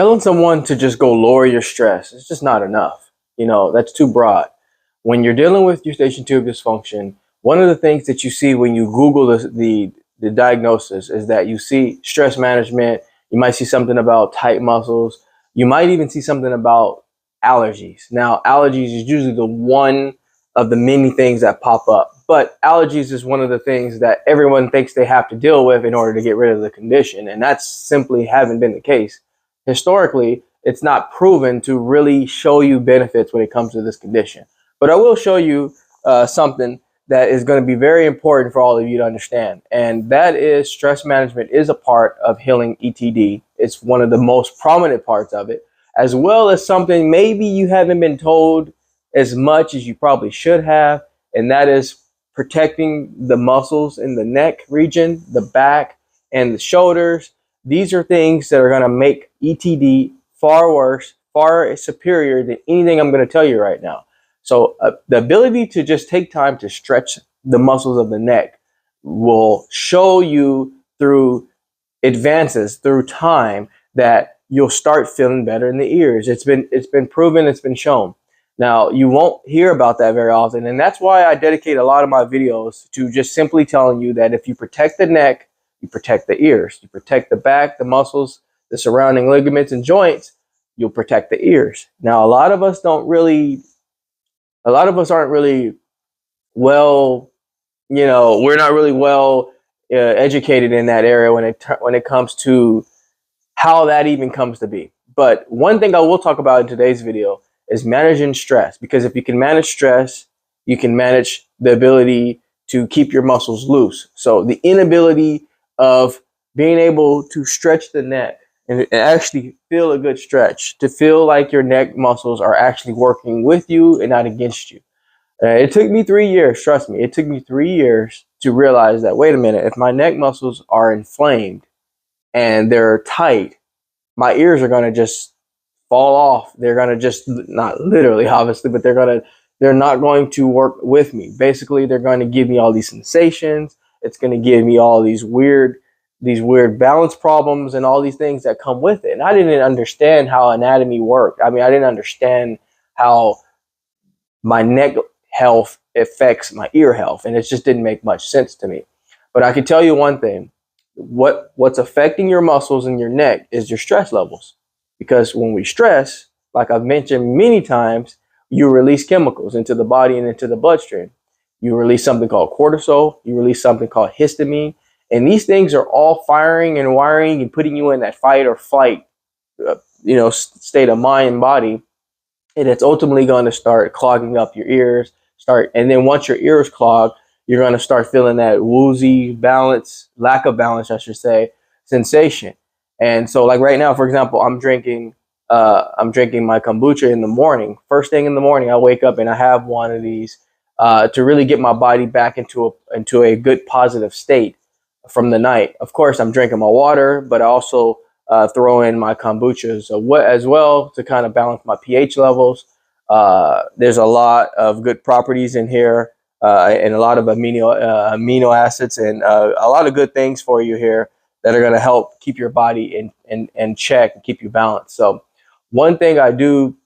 telling someone to just go lower your stress is just not enough. You know, that's too broad. When you're dealing with eustachian tube dysfunction, one of the things that you see when you Google the diagnosis is that you see stress management. You might see something about tight muscles. You might even see something about allergies. Now, allergies is usually the one of the many things that pop up, but allergies is one of the things that everyone thinks they have to deal with in order to get rid of the condition, and that's simply haven't been the case. Historically, it's not proven to really show you benefits when it comes to this condition. But I will show you something that is going to be very important for all of you to understand. And that is stress management is a part of healing ETD. It's one of the most prominent parts of it, as well as something maybe you haven't been told as much as you probably should have. And that is protecting the muscles in the neck region, the back, and the shoulders. These are things that are going to make ETD far worse, far superior than anything I'm going to tell you right now. So the ability to just take time to stretch the muscles of the neck will show you through advances, through time, that you'll start feeling better in the ears. It's been proven, it's been shown. Now, you won't hear about that very often, and that's why I dedicate a lot of my videos to just simply telling you that if you protect the neck, you protect the ears, you protect the back, the muscles, the surrounding ligaments and joints, you'll protect the ears. Now, a lot of us aren't really well, you know, we're not really well educated in that area when it comes to how that even comes to be. But one thing I will talk about in today's video is managing stress, because if you can manage stress, you can manage the ability to keep your muscles loose. So the inability of being able to stretch the neck and actually feel a good stretch, to feel like your neck muscles are actually working with you and not against you. It took me 3 years, trust me, it took me 3 years to realize that, wait a minute, if my neck muscles are inflamed and they're tight, my ears are going to just fall off. They're going to just, not literally, obviously, but they're not going to work with me. Basically, they're going to give me all these sensations. It's going to give me all these weird balance problems and all these things that come with it. And I didn't understand how anatomy worked. I mean, I didn't understand how my neck health affects my ear health, and it just didn't make much sense to me. But I can tell you one thing: what's affecting your muscles in your neck is your stress levels. Because when we stress, like I've mentioned many times, you release chemicals into the body and into the bloodstream. You release something called cortisol, you release something called histamine, and these things are all firing and wiring and putting you in that fight or flight state of mind and body. And it's ultimately going to start clogging up your ears, and then once your ears clog, you're going to start feeling that woozy lack of balance, I should say, sensation. And so, like right now, for example, I'm drinking my kombucha in the morning. First thing in the morning, I wake up and I have one of these to really get my body back into a good positive state from the night. Of course, I'm drinking my water, but I also throw in my kombucha as well to kind of balance my pH levels. There's a lot of good properties in here and a lot of amino acids and a lot of good things for you here that are going to help keep your body in check and keep you balanced. So one thing I do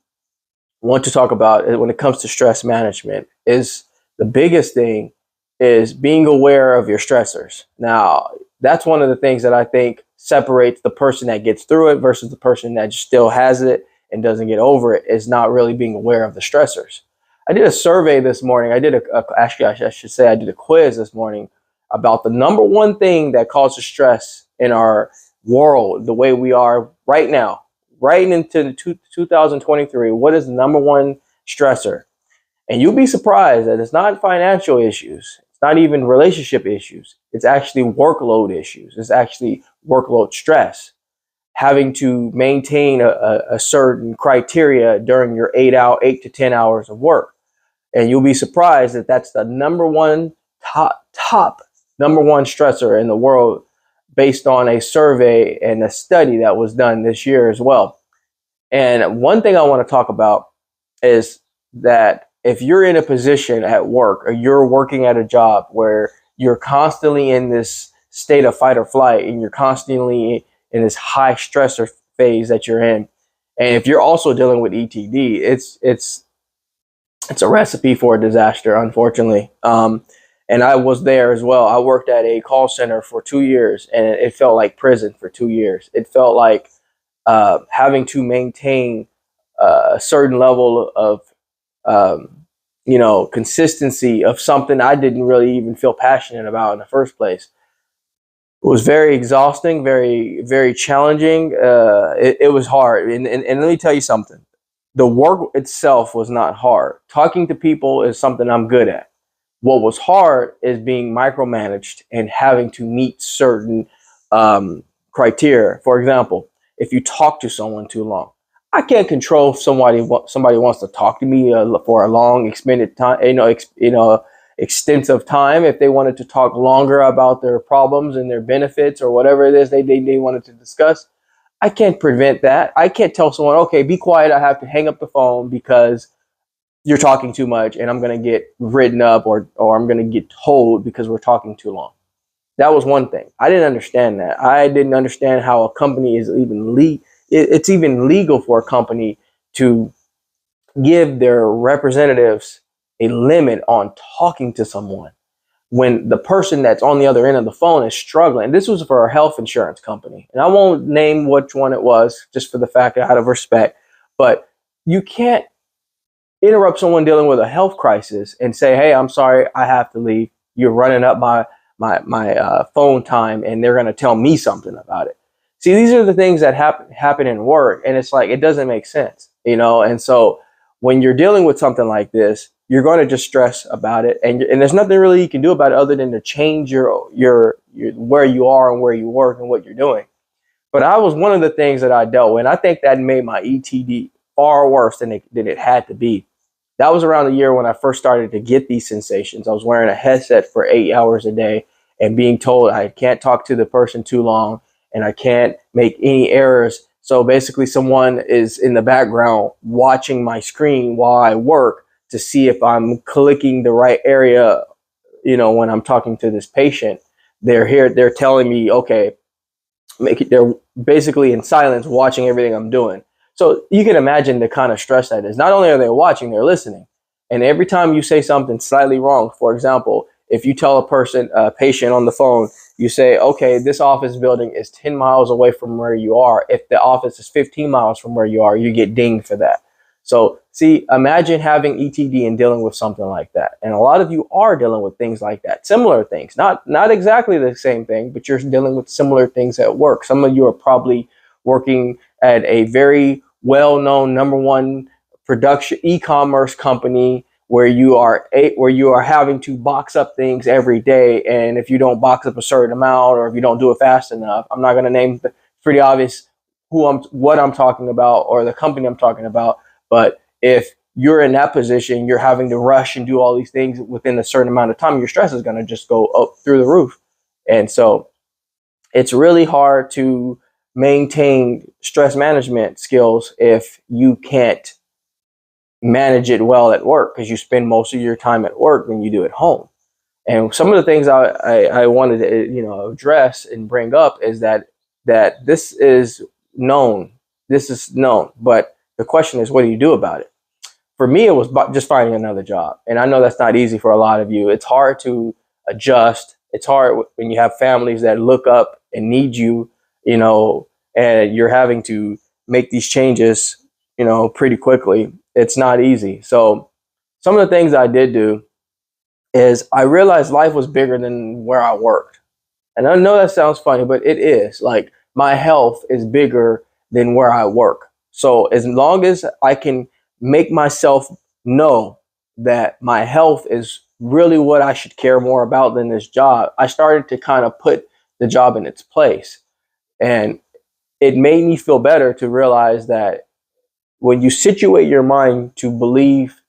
want to talk about when it comes to stress management is the biggest thing is being aware of your stressors. Now, that's one of the things that I think separates the person that gets through it versus the person that still has it and doesn't get over it, is not really being aware of the stressors. I did a survey this morning. I did I did a quiz this morning about the number one thing that causes stress in our world, the way we are right now, right into 2023. What is the number one stressor? And you'll be surprised that it's not financial issues. It's not even relationship issues. It's actually workload issues. It's actually workload stress. Having to maintain a certain criteria during your 8 to 10 hours of work. And you'll be surprised that that's the number one top number one stressor in the world, based on a survey and a study that was done this year as well. And one thing I want to talk about is that if you're in a position at work, or you're working at a job where you're constantly in this state of fight or flight, and you're constantly in this high stressor phase that you're in. And if you're also dealing with ETD, it's a recipe for a disaster, unfortunately. And I was there as well. I worked at a call center for 2 years, and it felt like prison for 2 years. It felt like having to maintain a certain level of consistency of something I didn't really even feel passionate about in the first place. It was very exhausting, very, very challenging. It was hard. And let me tell you something. The work itself was not hard. Talking to people is something I'm good at. What was hard is being micromanaged and having to meet certain criteria. For example, if you talk to someone too long, I can't control if somebody wants to talk to me for a long, extended time, extensive time. If they wanted to talk longer about their problems and their benefits or whatever it is they wanted to discuss, I can't prevent that. I can't tell someone, okay, be quiet. I have to hang up the phone because you're talking too much, and I'm going to get written up or I'm going to get told because we're talking too long. That was one thing. I didn't understand that. I didn't understand how a company is even it's even legal for a company to give their representatives a limit on talking to someone when the person that's on the other end of the phone is struggling. This was for a health insurance company, and I won't name which one it was just for the fact out of respect, but you can't interrupt someone dealing with a health crisis and say, hey, I'm sorry, I have to leave. You're running up my phone time, and they're going to tell me something about it. See, these are the things that happen in work, and it's like, it doesn't make sense, And so when you're dealing with something like this, you're going to just stress about it, and there's nothing really you can do about it other than to change your where you are and where you work and what you're doing. But I was one of the things that I dealt with, and I think that made my ETD far worse than it had to be. That was around the year when I first started to get these sensations. I was wearing a headset for 8 hours a day and being told I can't talk to the person too long and I can't make any errors. So basically someone is in the background watching my screen while I work to see if I'm clicking the right area, when I'm talking to this patient. They're telling me, okay, they're basically in silence watching everything I'm doing. So you can imagine the kind of stress that is. Not only are they watching, they're listening. And every time you say something slightly wrong, for example, if you tell a patient on the phone, you say, okay, this office building is 10 miles away from where you are. If the office is 15 miles from where you are, you get dinged for that. So see, imagine having ETD and dealing with something like that. And a lot of you are dealing with things like that, similar things, not exactly the same thing, but you're dealing with similar things at work. Some of you are probably working at a very well-known #1 production e-commerce company where you are having to box up things every day. And if you don't box up a certain amount, or if you don't do it fast enough, I'm not going to name, it's pretty obvious what I'm talking about or the company I'm talking about. But if you're in that position, you're having to rush and do all these things within a certain amount of time, your stress is going to just go up through the roof. And so it's really hard to maintain stress management skills if you can't manage it well at work, because you spend most of your time at work than you do at home. And some of the things I wanted to address and bring up is that this is known. This is known, but the question is, what do you do about it? For me, it was just finding another job. And I know that's not easy for a lot of you. It's hard to adjust. It's hard when you have families that look up and need you, and you're having to make these changes, pretty quickly. It's not easy. So some of the things I did do is I realized life was bigger than where I worked. And I know that sounds funny, but it is. Like, my health is bigger than where I work. So as long as I can make myself know that my health is really what I should care more about than this job, I started to kind of put the job in its place. And it made me feel better to realize that when you situate your mind to believe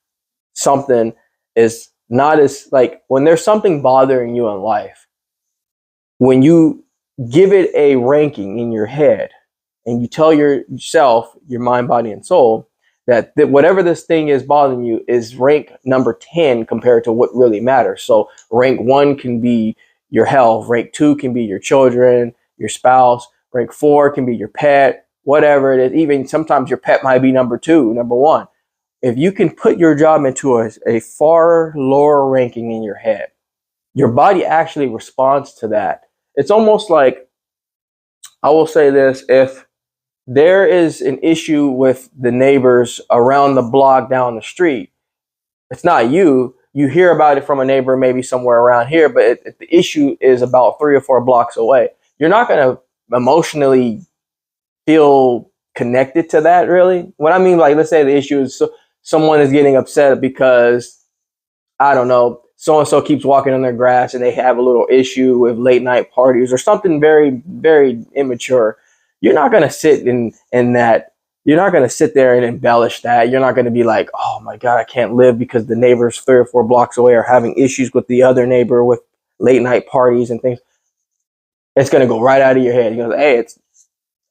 something is not as, like, when there's something bothering you in life, when you give it a ranking in your head and you tell yourself, your mind, body, and soul, that whatever this thing is bothering you is rank number 10 compared to what really matters. So rank 1 can be your health, rank 2 can be your children, your spouse, rank 4 can be your pet, whatever it is. Even sometimes your pet might be number two, number one. If you can put your job into a far lower ranking in your head, your body actually responds to that. It's almost like, I will say this, if there is an issue with the neighbors around the block down the street, it's not you. You hear about it from a neighbor maybe somewhere around here, but the issue is about 3 or 4 blocks away. You're not going to emotionally feel connected to that, really. What I mean, like, let's say the issue is someone is getting upset because, I don't know, so-and-so keeps walking on their grass and they have a little issue with late night parties or something very, very immature. You're not going to sit in that. You're not going to sit there and embellish that. You're not going to be like, oh my God, I can't live because the neighbors 3 or 4 blocks away are having issues with the other neighbor with late night parties and things. It's going to go right out of your head. You go, hey,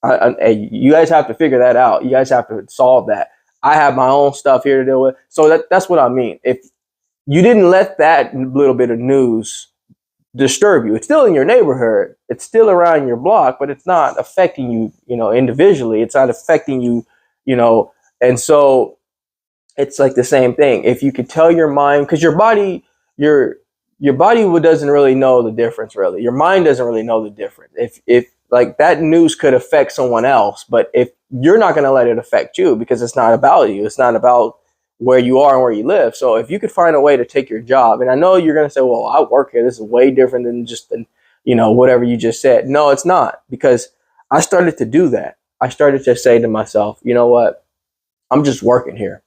hey, you guys have to figure that out. You guys have to solve that. I have my own stuff here to deal with. So that's what I mean. If you didn't let that little bit of news disturb you, it's still in your neighborhood, it's still around your block, but it's not affecting you, individually. It's not affecting you, and so it's like the same thing. If you could tell your mind, because your body doesn't really know the difference, really. Your mind doesn't really know the difference. If like that news could affect someone else, but if you're not going to let it affect you, because it's not about you, it's not about where you are and where you live. So if you could find a way to take your job, and I know you're going to say, well, I work here, this is way different than just whatever you just said. No, it's not, because I started to do that. I started to say to myself, you know what, I'm just working here.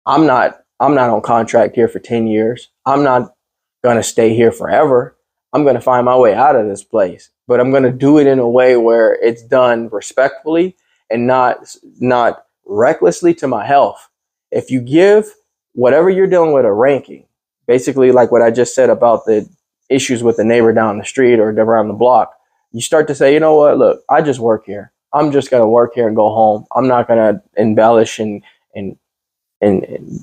I'm not on contract here for 10 years. I'm not going to stay here forever. I'm going to find my way out of this place, but I'm going to do it in a way where it's done respectfully and not recklessly to my health. If you give whatever you're dealing with a ranking, basically like what I just said about the issues with the neighbor down the street or around the block, you start to say, you know what, look, I just work here. I'm just going to work here and go home. I'm not going to embellish and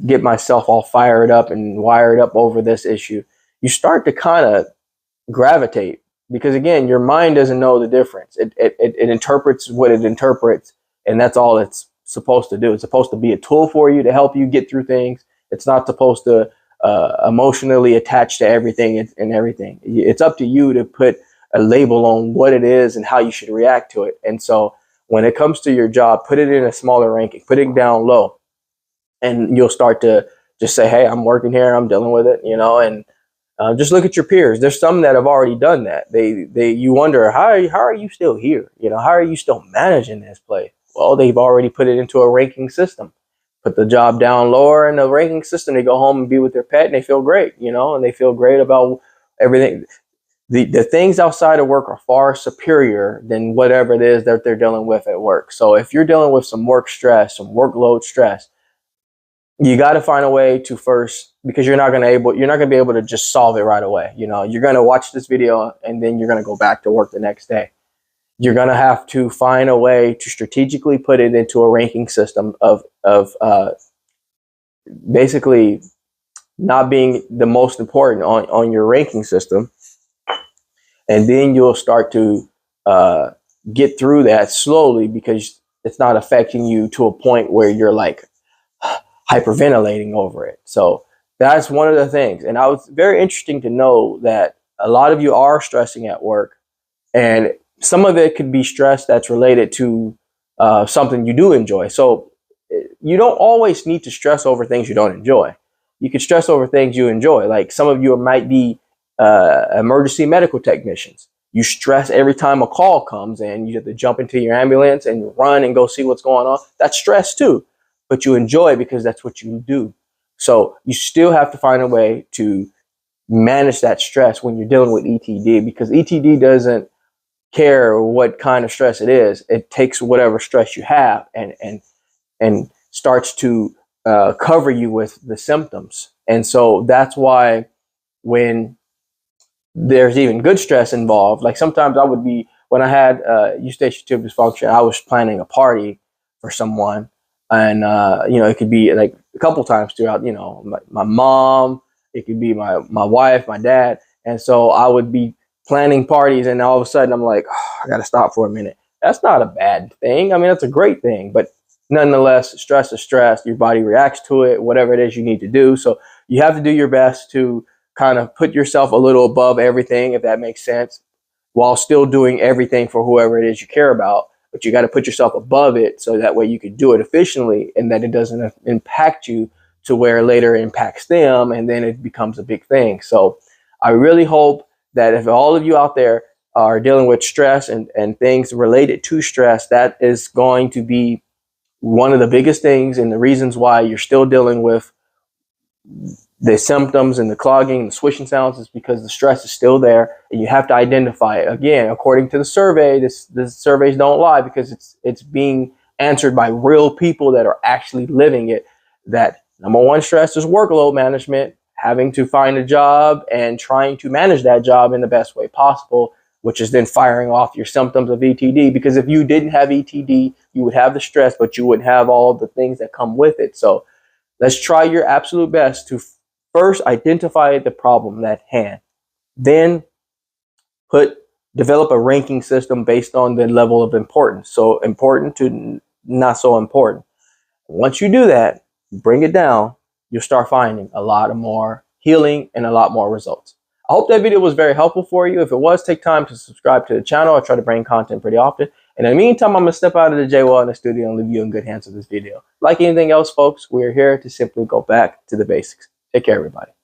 get myself all fired up and wired up over this issue. You start to kind of gravitate, because again, your mind doesn't know the difference. It interprets what it interprets, and that's all it's supposed to do. It's supposed to be a tool for you to help you get through things. It's not supposed to emotionally attach to everything and everything. It's up to you to put a label on what it is and how you should react to it. And so when it comes to your job, put it in a smaller ranking, put it down low, and you'll start to just say, hey, I'm working here, I'm dealing with it, and just look at your peers. There's some that have already done that. You wonder, how are you still here? How are you still managing this place? Well, they've already put it into a ranking system. Put the job down lower in the ranking system. They go home and be with their pet, and they feel great, and they feel great about everything. The things outside of work are far superior than whatever it is that they're dealing with at work. So if you're dealing with some work stress, some workload stress, you got to find a way to first, because you're not going to be able to just solve it right away. You're going to watch this video and then you're going to go back to work the next day. You're going to have to find a way to strategically put it into a ranking system of basically not being the most important on your ranking system. And then you'll start to get through that slowly, because it's not affecting you to a point where you're like hyperventilating over it. So that's one of the things. And it's very interesting to know that a lot of you are stressing at work, and some of it could be stress that's related to something you do enjoy. So you don't always need to stress over things you don't enjoy. You can stress over things you enjoy. Like some of you might be emergency medical technicians. You stress every time a call comes and you have to jump into your ambulance and run and go see what's going on. That's stress too, but you enjoy it because that's what you do. So you still have to find a way to manage that stress when you're dealing with ETD, because ETD doesn't care what kind of stress it is. It takes whatever stress you have and starts to cover you with the symptoms. And so that's why when there's even good stress involved, like sometimes I would be, when I had Eustachian dysfunction, I was planning a party for someone, and it could be like a couple times throughout, my mom, it could be my wife, my dad. And so I would be planning parties, and all of a sudden I'm like, oh, I got to stop for a minute. That's not a bad thing. I mean, that's a great thing. But nonetheless, stress is stress. Your body reacts to it, whatever it is you need to do. So you have to do your best to kind of put yourself a little above everything, if that makes sense, while still doing everything for whoever it is you care about. But you got to put yourself above it so that way you can do it efficiently and that it doesn't impact you to where later it impacts them and then it becomes a big thing. So I really hope that if all of you out there are dealing with stress and things related to stress, that is going to be one of the biggest things and the reasons why you're still dealing with the symptoms and the clogging and the swishing sounds is because the stress is still there and you have to identify it. Again, according to the survey, the surveys don't lie because it's being answered by real people that are actually living it. That number one stress is workload management, having to find a job and trying to manage that job in the best way possible, which is then firing off your symptoms of ETD. Because if you didn't have ETD, you would have the stress, but you wouldn't have all of the things that come with it. So let's try your absolute best to first identify the problem at hand, then develop a ranking system based on the level of importance. So important to not so important. Once you do that, bring it down, you'll start finding a lot of more healing and a lot more results. I hope that video was very helpful for you. If it was, take time to subscribe to the channel. I try to bring content pretty often. And in the meantime, I'm going to step out of the Jaye Wellness Studio and leave you in good hands with this video. Like anything else, folks, we're here to simply go back to the basics. Take care, everybody.